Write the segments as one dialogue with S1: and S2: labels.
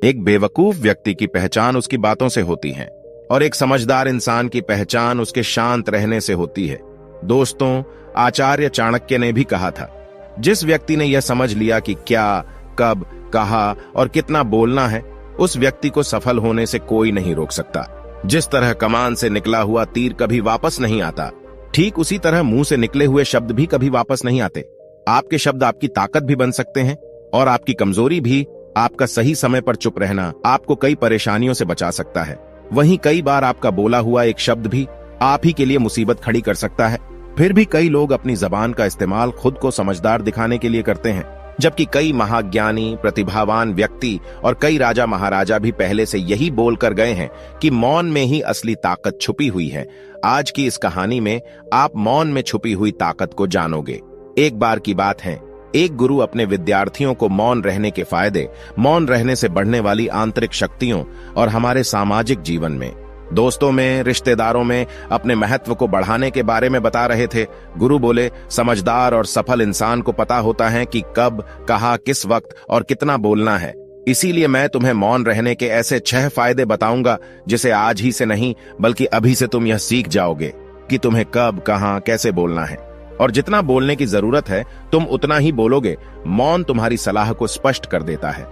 S1: एक बेवकूफ व्यक्ति की पहचान उसकी बातों से होती है और एक समझदार इंसान की पहचान उसके शांत रहने से होती है। दोस्तों, आचार्य चाणक्य ने भी कहा था, जिस व्यक्ति ने यह समझ लिया कि क्या, कब, कहा और कितना बोलना है, उस व्यक्ति को सफल होने से कोई नहीं रोक सकता। जिस तरह कमान से निकला हुआ तीर कभी वापस नहीं आता, ठीक उसी तरह मुंह से निकले हुए शब्द भी कभी वापस नहीं आते। आपके शब्द आपकी ताकत भी बन सकते हैं और आपकी कमजोरी भी। आपका सही समय पर चुप रहना आपको कई परेशानियों से बचा सकता है। वहीं कई बार आपका बोला हुआ एक शब्द भी आप ही के लिए मुसीबत खड़ी कर सकता है। फिर भी कई लोग अपनी जबान का इस्तेमाल खुद को समझदार दिखाने के लिए करते हैं, जबकि कई महाज्ञानी, प्रतिभावान व्यक्ति और कई राजा महाराजा भी पहले से यही बोलकर गए हैं कि मौन में ही असली ताकत छुपी हुई है। आज की इस कहानी में आप मौन में छुपी हुई ताकत को जानोगे। एक बार की बात है, एक गुरु अपने विद्यार्थियों को मौन रहने के फायदे, मौन रहने से बढ़ने वाली आंतरिक शक्तियों और हमारे सामाजिक जीवन में, दोस्तों में, रिश्तेदारों में अपने महत्व को बढ़ाने के बारे में बता रहे थे। गुरु बोले, समझदार और सफल इंसान को पता होता है कि कब, कहाँ, किस वक्त और कितना बोलना है। इसीलिए मैं तुम्हें मौन रहने के ऐसे 6 फायदे बताऊंगा जिसे आज ही से नहीं बल्कि अभी से तुम यह सीख जाओगे कि तुम्हें कब, कहाँ, कैसे बोलना है। और जितना बोलने की जरूरत है तुम उतना ही बोलोगे। मौन तुम्हारी सलाह को स्पष्ट कर देता है।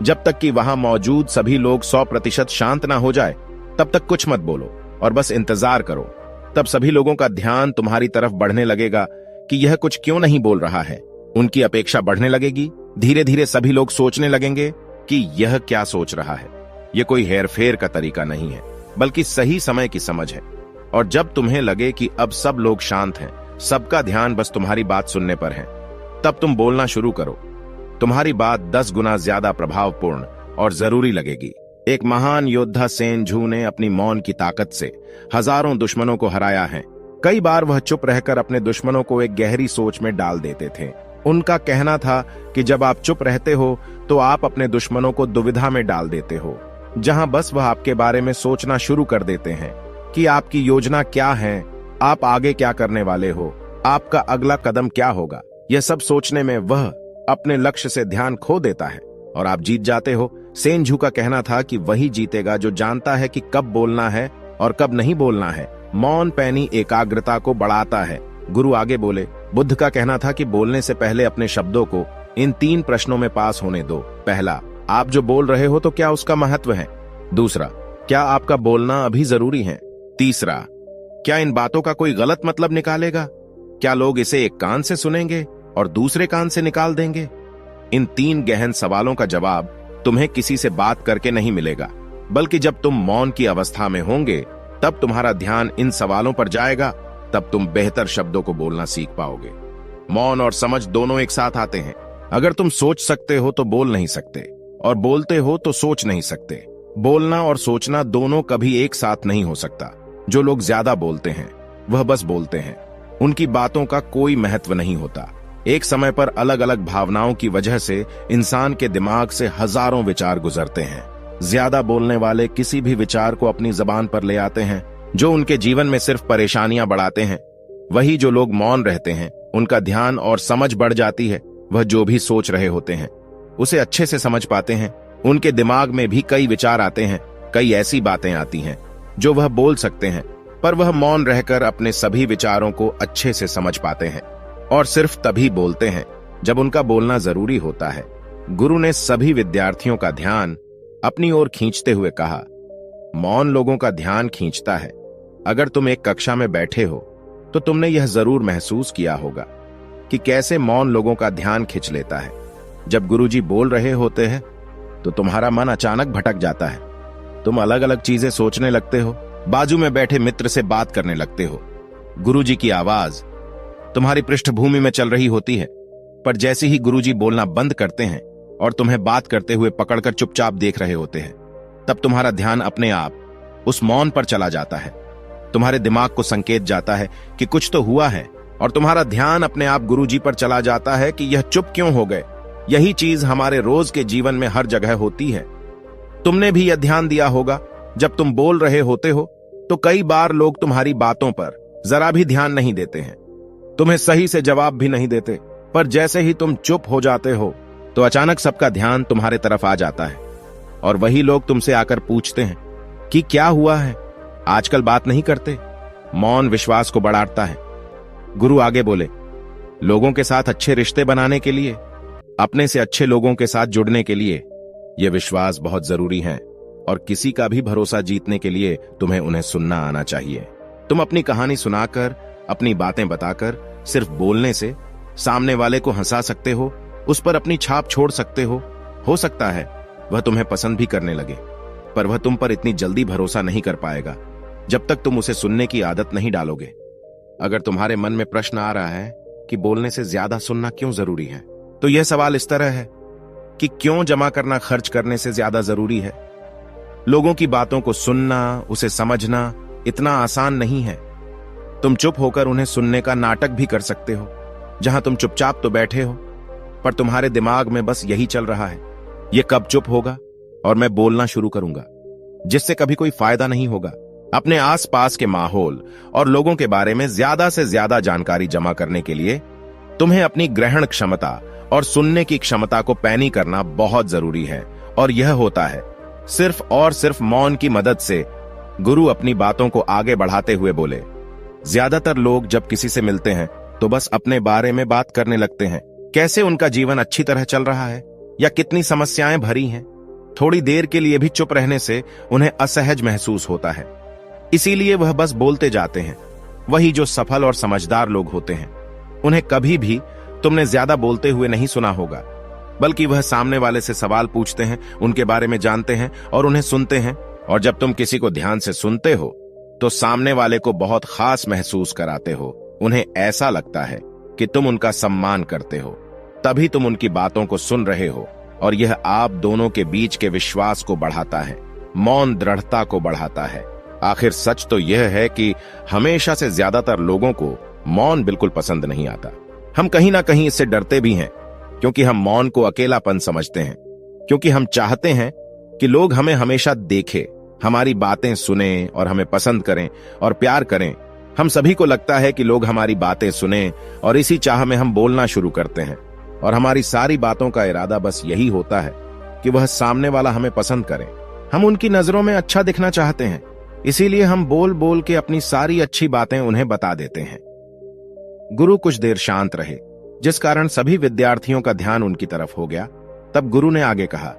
S1: जब तक कि वहां मौजूद सभी लोग 100% शांत ना हो जाए, तब तक कुछ मत बोलो और बस इंतजार करो। तब सभी लोगों का ध्यान तुम्हारी तरफ बढ़ने लगेगा कि यह कुछ क्यों नहीं बोल रहा है। उनकी अपेक्षा बढ़ने लगेगी। धीरे धीरे सभी लोग सोचने लगेंगे कि यह क्या सोच रहा है। यह कोई हेरफेर का तरीका नहीं है, बल्कि सही समय की समझ है। और जब तुम्हें लगे कि अब सब लोग शांत हैं, सबका ध्यान बस तुम्हारी बात सुनने पर है, तब तुम बोलना शुरू करो। तुम्हारी बात 10 गुना ज्यादा प्रभावपूर्ण और जरूरी लगेगी। एक महान योद्धा सेन झू ने अपनी मौन की ताकत से हजारों दुश्मनों को हराया है। कई बार वह चुप रहकर अपने दुश्मनों को एक गहरी सोच में डाल देते थे। उनका कहना था कि जब आप चुप रहते हो तो आप अपने दुश्मनों को दुविधा में डाल देते हो, जहां बस वह आपके बारे में सोचना शुरू कर देते हैं कि आपकी योजना क्या है, आप आगे क्या करने वाले हो, आपका अगला कदम क्या होगा। यह सब सोचने में वह अपने लक्ष्य से ध्यान खो देता है और आप जीत जाते हो। सेन झू का कहना था कि वही जीतेगा जो जानता है कि कब बोलना है और कब नहीं बोलना है। मौन पैनी एकाग्रता को बढ़ाता है। गुरु आगे बोले, बुद्ध का कहना था कि बोलने से पहले अपने शब्दों को इन 3 प्रश्नों में पास होने दो। पहला, आप जो बोल रहे हो तो क्या उसका महत्व है? दूसरा, क्या आपका बोलना अभी जरूरी है? तीसरा, क्या इन बातों का कोई गलत मतलब निकालेगा? क्या लोग इसे एक कान से सुनेंगे और दूसरे कान से निकाल देंगे? इन 3 गहन सवालों का जवाब तुम्हें किसी से बात करके नहीं मिलेगा, बल्कि जब तुम मौन की अवस्था में होंगे तब तुम्हारा ध्यान इन सवालों पर जाएगा। तब तुम बेहतर शब्दों को बोलना सीख पाओगे। मौन और समझ दोनों एक साथ आते हैं। अगर तुम सोच सकते हो तो बोल नहीं सकते, और बोलते हो तो सोच नहीं सकते। बोलना और सोचना दोनों कभी एक साथ नहीं हो सकता। जो लोग ज्यादा बोलते हैं वह बस बोलते हैं, उनकी बातों का कोई महत्व नहीं होता। एक समय पर अलग अलग भावनाओं की वजह से इंसान के दिमाग से हजारों विचार गुजरते हैं। ज्यादा बोलने वाले किसी भी विचार को अपनी जबान पर ले आते हैं, जो उनके जीवन में सिर्फ परेशानियां बढ़ाते हैं। वही जो लोग मौन रहते हैं, उनका ध्यान और समझ बढ़ जाती है। वह जो भी सोच रहे होते हैं उसे अच्छे से समझ पाते हैं। उनके दिमाग में भी कई विचार आते हैं, कई ऐसी बातें आती हैं जो वह बोल सकते हैं, पर वह मौन रहकर अपने सभी विचारों को अच्छे से समझ पाते हैं और सिर्फ तभी बोलते हैं जब उनका बोलना जरूरी होता है। गुरु ने सभी विद्यार्थियों का ध्यान अपनी ओर खींचते हुए कहा, मौन लोगों का ध्यान खींचता है। अगर तुम एक कक्षा में बैठे हो तो तुमने यह जरूर महसूस किया होगा कि कैसे मौन लोगों का ध्यान खींच लेता है। जब गुरुजी बोल रहे होते हैं तो तुम्हारा मन अचानक भटक जाता है। तुम अलग अलग चीजें सोचने लगते हो, बाजू में बैठे मित्र से बात करने लगते हो। गुरुजी की आवाज तुम्हारी पृष्ठभूमि में चल रही होती है, पर जैसे ही गुरुजी बोलना बंद करते हैं और तुम्हें बात करते हुए पकड़कर चुपचाप देख रहे होते हैं, तब तुम्हारा ध्यान अपने आप उस मौन पर चला जाता है। तुम्हारे दिमाग को संकेत जाता है कि कुछ तो हुआ है, और तुम्हारा ध्यान अपने आप गुरुजी पर चला जाता है कि यह चुप क्यों हो गए। यही चीज हमारे रोज के जीवन में हर जगह होती है। तुमने भी यह ध्यान दिया होगा, जब तुम बोल रहे होते हो तो कई बार लोग तुम्हारी बातों पर जरा भी ध्यान नहीं देते हैं, तुम्हें सही से जवाब भी नहीं देते, पर जैसे ही तुम चुप हो जाते हो तो अचानक सबका ध्यान तुम्हारे तरफ आ जाता है। और वही लोग तुमसे आकर पूछते हैं कि क्या हुआ है, आजकल बात नहीं करते। मौन विश्वास को बढ़ाता है। गुरु आगे बोले, लोगों के साथ अच्छे रिश्ते बनाने के लिए, अपने से अच्छे लोगों के साथ जुड़ने के लिए यह विश्वास बहुत जरूरी है, और किसी का भी भरोसा जीतने के लिए तुम्हें उन्हें सुनना आना चाहिए। तुम अपनी कहानी सुनाकर, अपनी बातें बताकर, सिर्फ बोलने से सामने वाले को हंसा सकते हो, उस पर अपनी छाप छोड़ सकते हो सकता है वह तुम्हें पसंद भी करने लगे, पर वह तुम पर इतनी जल्दी भरोसा नहीं कर पाएगा जब तक तुम उसे सुनने की आदत नहीं डालोगे। अगर तुम्हारे मन में प्रश्न आ रहा है कि बोलने से ज्यादा सुनना क्यों जरूरी है, तो यह सवाल इस तरह है कि क्यों जमा करना खर्च करने से ज्यादा जरूरी है। लोगों की बातों को सुनना, उसे समझना इतना आसान नहीं है। तुम चुप होकर उन्हें सुनने का नाटक भी कर सकते हो, जहां तुम चुपचाप तो बैठे हो, पर तुम्हारे दिमाग में बस यही चल रहा है, ये कब चुप होगा और मैं बोलना शुरू करूंगा, जिससे कभी कोई फायदा नहीं होगा। अपने आसपास के माहौल और लोगों के बारे में ज्यादा से ज्यादा जानकारी जमा करने के लिए तुम्हें अपनी ग्रहण क्षमता और सुनने की क्षमता को पैनी करना बहुत जरूरी है, और यह होता है सिर्फ और सिर्फ मौन की मदद से। गुरु अपनी बातों को आगे बढ़ाते हुए बोले, ज्यादातर लोग जब किसी से मिलते हैं तो बस अपने बारे में बात करने लगते हैं, कैसे उनका जीवन अच्छी तरह चल रहा है या कितनी समस्याएं भरी हैं। थोड़ी देर के लिए भी चुप रहने से उन्हें असहज महसूस होता है, इसीलिए वह बस बोलते जाते हैं। वही जो सफल और समझदार लोग होते हैं, उन्हें कभी भी तुमने ज्यादा बोलते हुए नहीं सुना होगा, बल्कि वह सामने वाले से सवाल पूछते हैं, उनके बारे में जानते हैं और उन्हें सुनते हैं। और जब तुम किसी को ध्यान से सुनते हो तो सामने वाले को बहुत खास महसूस कराते हो, उन्हें ऐसा लगता है कि तुम उनका सम्मान करते हो, तभी तुम उनकी बातों को सुन रहे हो, और यह आप दोनों के बीच के विश्वास को बढ़ाता है, मौन दृढ़ता को बढ़ाता है। आखिर सच तो यह है कि हमेशा से ज्यादातर लोगों को मौन बिल्कुल पसंद नहीं आता। हम कहीं ना कहीं इससे डरते भी हैं, क्योंकि हम मौन को अकेलापन समझते हैं, क्योंकि हम चाहते हैं कि लोग हमें हमेशा देखें, हमारी बातें सुने और हमें पसंद करें और प्यार करें। हम सभी को लगता है कि लोग हमारी बातें सुने, और इसी चाह में हम बोलना शुरू करते हैं, और हमारी सारी बातों का इरादा बस यही होता है कि वह सामने वाला हमें पसंद करे। हम उनकी नजरों में अच्छा दिखना चाहते हैं, इसीलिए हम बोल बोल के अपनी सारी अच्छी बातें उन्हें बता देते हैं। गुरु कुछ देर शांत रहे, जिस कारण सभी विद्यार्थियों का ध्यान उनकी तरफ हो गया। तब गुरु ने आगे कहा,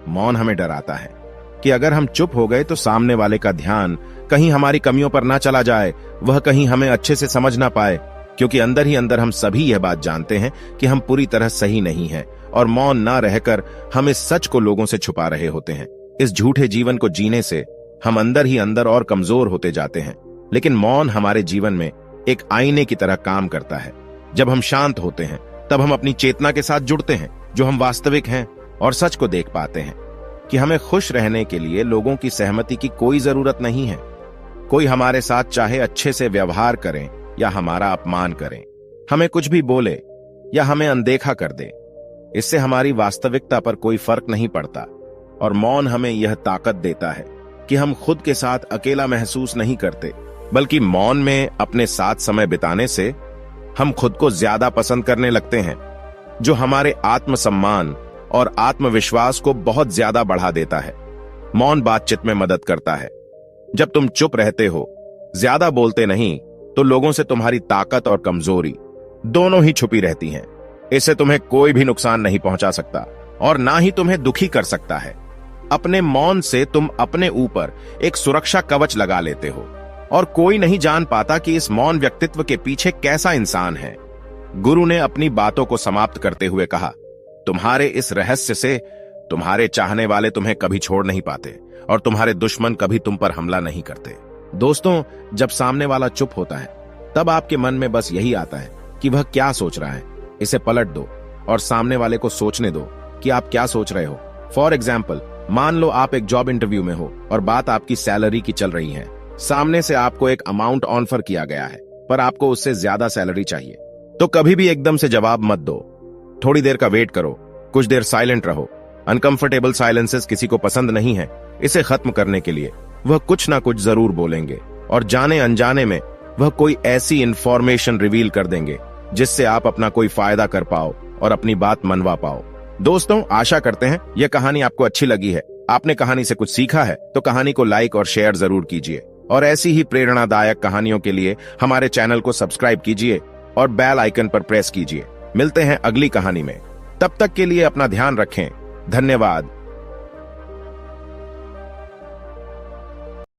S1: मौन हमें डराता है कि अगर हम चुप हो गए तो सामने वाले का ध्यान कहीं हमारी कमियों पर ना चला जाए, वह कहीं हमें अच्छे से समझ ना पाए, क्योंकि अंदर ही अंदर हम सभी यह बात जानते हैं कि हम पूरी तरह सही नहीं हैं, और मौन ना रहकर हम इस सच को लोगों से छुपा रहे होते हैं। इस झूठे जीवन को जीने से हम अंदर ही अंदर और कमजोर होते जाते हैं। लेकिन मौन हमारे जीवन में एक आईने की तरह काम करता है। जब हम शांत होते हैं तब हम अपनी चेतना के साथ जुड़ते हैं, जो हम वास्तविक हैं, और सच को देख पाते हैं कि हमें खुश रहने के लिए लोगों की सहमति की कोई जरूरत नहीं है। कोई हमारे साथ चाहे अच्छे से व्यवहार करें या हमारा अपमान करें, हमें कुछ भी बोले या हमें अनदेखा कर दे, इससे हमारी वास्तविकता पर कोई फर्क नहीं पड़ता। और मौन हमें यह ताकत देता है कि हम खुद के साथ अकेला महसूस नहीं करते, बल्कि मौन में अपने साथ समय बिताने से हम खुद को ज्यादा पसंद करने लगते हैं, जो हमारे आत्मसम्मान और आत्मविश्वास को बहुत ज्यादा बढ़ा देता है। मौन बातचीत में मदद करता है। जब तुम चुप रहते हो, ज्यादा बोलते नहीं, तो लोगों से तुम्हारी ताकत और कमजोरी दोनों ही छुपी रहती हैं। इससे तुम्हें कोई भी नुकसान नहीं पहुंचा सकता और ना ही तुम्हें दुखी कर सकता है। अपने मौन से तुम अपने ऊपर एक सुरक्षा कवच लगा लेते हो, और कोई नहीं जान पाता कि इस मौन व्यक्तित्व के पीछे कैसा इंसान है। गुरु ने अपनी बातों को समाप्त करते हुए कहा, तुम्हारे इस रहस्य से तुम्हारे चाहने वाले तुम्हें कभी छोड़ नहीं पाते, और तुम्हारे दुश्मन कभी तुम पर हमला नहीं करते। दोस्तों, जब सामने वाला चुप होता है, तब आपके मन में बस यही आता है कि वह क्या सोच रहा है। इसे पलट दो और सामने वाले को सोचने दो कि आप क्या सोच रहे हो। फॉर एग्जाम्पल, मान लो आप एक जॉब इंटरव्यू में हो और बात आपकी सैलरी की चल रही है। सामने से आपको एक अमाउंट ऑफर किया गया है, पर आपको उससे ज्यादा सैलरी चाहिए। तो कभी भी एकदम से जवाब मत दो, थोड़ी देर का वेट करो, कुछ देर साइलेंट रहो। अनकंफर्टेबल साइलेंसेस किसी को पसंद नहीं है। इसे खत्म करने के लिए वह कुछ ना कुछ जरूर बोलेंगे, और जाने अनजाने में वह कोई ऐसी इंफॉर्मेशन रिवील कर देंगे जिससे आप अपना कोई फायदा कर पाओ और अपनी बात मनवा पाओ। दोस्तों, आशा करते हैं यह कहानी आपको अच्छी लगी है। आपने कहानी से कुछ सीखा है तो कहानी को लाइक और शेयर जरूर कीजिए और ऐसी ही प्रेरणादायक कहानियों के लिए हमारे चैनल को सब्सक्राइब कीजिए और बेल आइकन पर प्रेस कीजिए। मिलते हैं अगली कहानी में। तब तक के लिए अपना ध्यान रखें। धन्यवाद।